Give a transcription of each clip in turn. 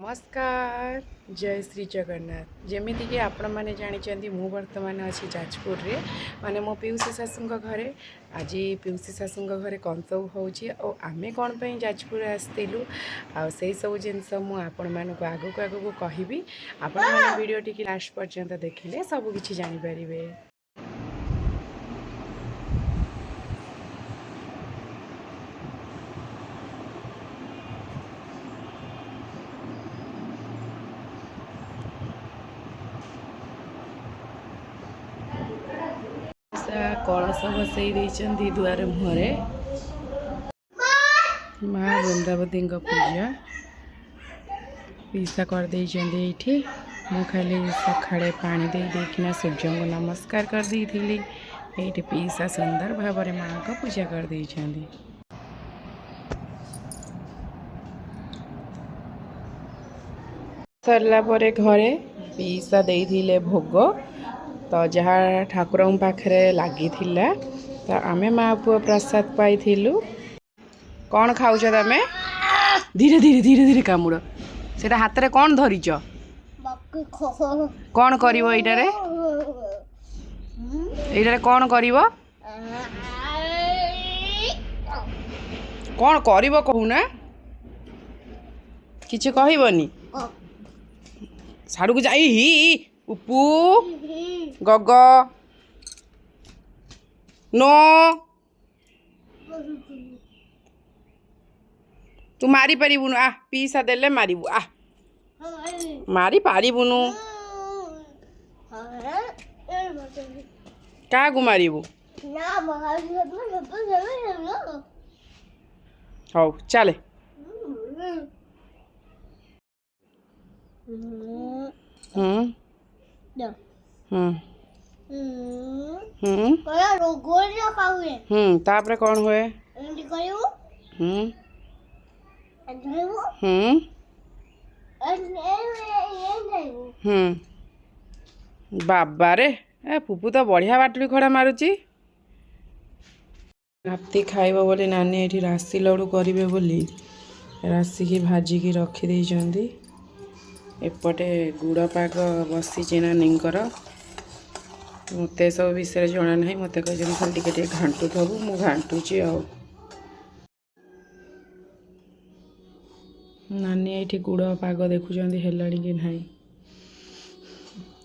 नमस्कार जय श्री जगन्नाथ जमीती कि आपण मैंने जानी मु बर्तमान अच्छी जाजपुर रे माने मो पीयूसी शाशु घरे आज पीयूसी शाशु घरे कौन सब हो आमे कौन पे जाजपुर आसलु आई सब जिनस मुझे आगक आगक कहबी आपण मैंने वीडियो टी लास्ट पर्यंत देखिले सबकि जानीपारे। कलश बसई दुआर मुहरे माँ वृंदावती पूजा पीसा करदे ये मु खाली सकाଳେ पानी देना सूर्य को नमस्कार कर दी ये पीसा सुंदर भाव में माँ को पूजा कर दे सरला घरे पीसा दे भोग तो जहाँ ठाकुर पाखे लगी तो आम माँ पुआ प्रसाद पाई कौन खाऊ तमें धीरे धीरे धीरे धीरे कामुड़ से हाथ में कौन धरीच कौन कर कौन कर कौन कर कहूना किसी कहबनी साड़ू को जाई उपू गग नो तू मारी पारिबुनु आ पीसा देले मारिबु आ मारी पारिबुनु क्या को मारिबु हौ चले तापरे कौन हुए बाबा रे पुपू तो बढ़िया बाटली खड़ा मारुची राति खाइब बोली नानी ये राशि लड्डू करेंगे बोली राशि की भाजिकी रखी एपटे गुड़ पाग बसी नानीकर मत सब विषय जना ना मत कह खाली टे घाटू थबू मु घाटुची नानी ये गुड़ पाग देखुं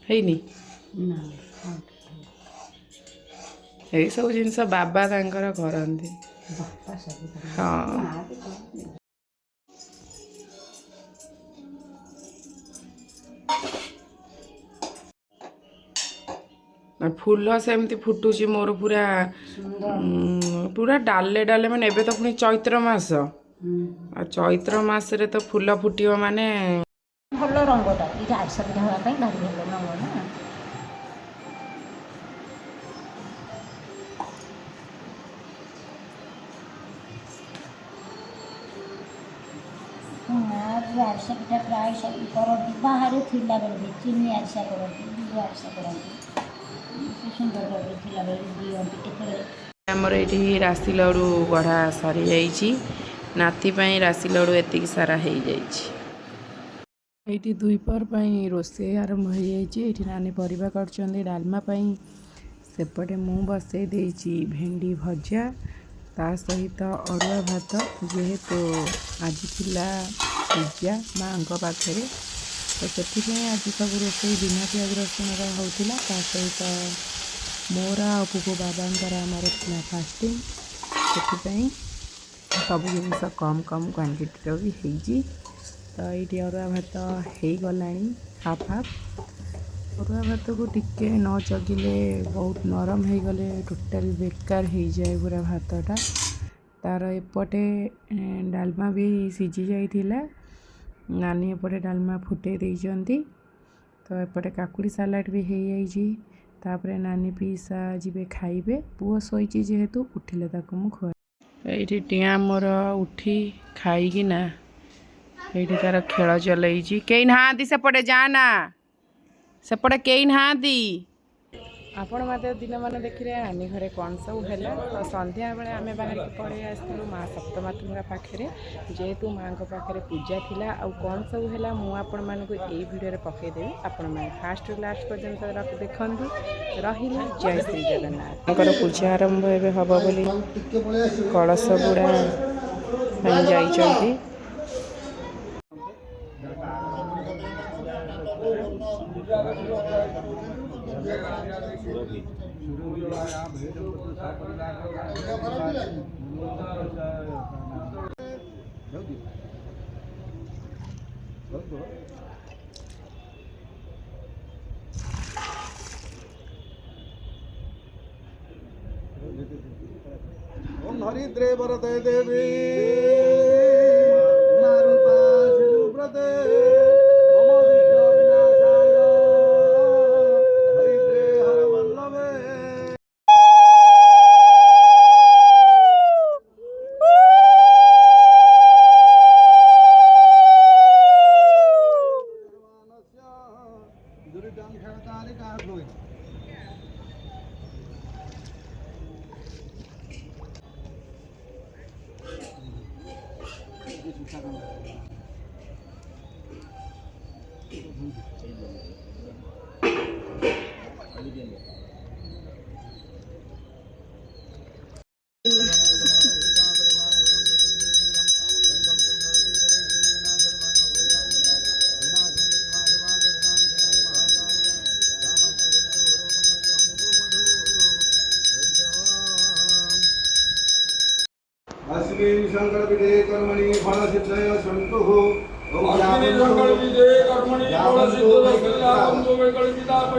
है कि ना है सब जिनस बाबा तांकर करती हाँ फूल सेमती फुटुची मोर पूरा पूरा डाले डाले माने एबे तो पुणी चैत्र मास चैत्र मास रे तो फूल फुटिव माने भल रंगटा ये आरसा पिठा हवा भारी भल रंग ना आरसा पिठा प्राय सब करती बाहर थिला बेले चीनी आरसा करती आरसा करती सुंदर थिला बेले दिखते आमर ये राशि लड्डू गढ़ा सरी जाइए नाती राशि लड्डू एतिक सारा हो जाइए दुईपर रोषे आरंभ हो जाइए नानी परिवा कर डालमा सेपटे मु बसई देची भेंडी भजा ता सहित अरुआ भात जेहेतु आज थिला पूजा माँ पाखे तो से आज सब रोषे बिना प्याज रसुण होता सहित मोर आ पुपू बाबा आमर फास्टिंग से सब जिन कम कम क्वांटिटी भी होती तो ये अरुआ भात हो गला हाफ हाफ अरुआ भात को टिके न जगिले बहुत नरम हो गले टोटाल बेकार हो जाए पूरा भातटा तार एपटे डालमा भी सीझी जाइथिला नानी एपटे डालमा फुटे देइचंती तो एपटे काकुड़ी सालाड भी हो जाइए तापरे नानी पीसा जीवे खाइबे पुओ शोची जेहेतु उठिले ताको मु खुआ ये टिया मोर उठी खाइकिना ये तार खेल चलई कई ना सेपटे जाना सेपटे कई ना आपण मत दिन मान देखिए नानी घरे कौन सब है तो संध्या बेले आम बाहर की पड़े आसलु माँ सप्तमातृका पाखे जेहेतु माँ पाखे पूजा थिला आ कौन सब है मुझे मानक यही भिडियो पकईदेवी आपण मैंने फास्ट लास्ट पर्यटन देखु रही जय श्री जगन्नाथ पूजा आरंभ एवं हम बोली कलश गुड़ा जाइछंती ओम हरिद्रे वरदे देवी नारूपा शिरुव्रते मम विघ्न विनाशाय हरिद्रे हर वल्लभे दुर्गम खेळतारी काढलोय अस्मिन् संकल्पिते कर्मणि फलसिद्धय सन्तु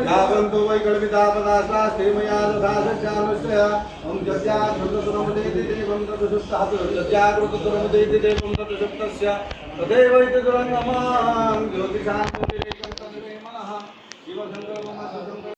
यावन्तो वैकल्पितापदास्ते मया दधासज्जानुष्ठय ॐ जज्ञाकृतसुरमदेति देवं तत्सुप्तः जज्ञाकृतसुरमदेति देवं तत्सुप्तस्य तदेव इति दुरङ्गमां ज्योतिषां ज्योतिरेकं तदेव मनः शिवसङ्कल्पमस्य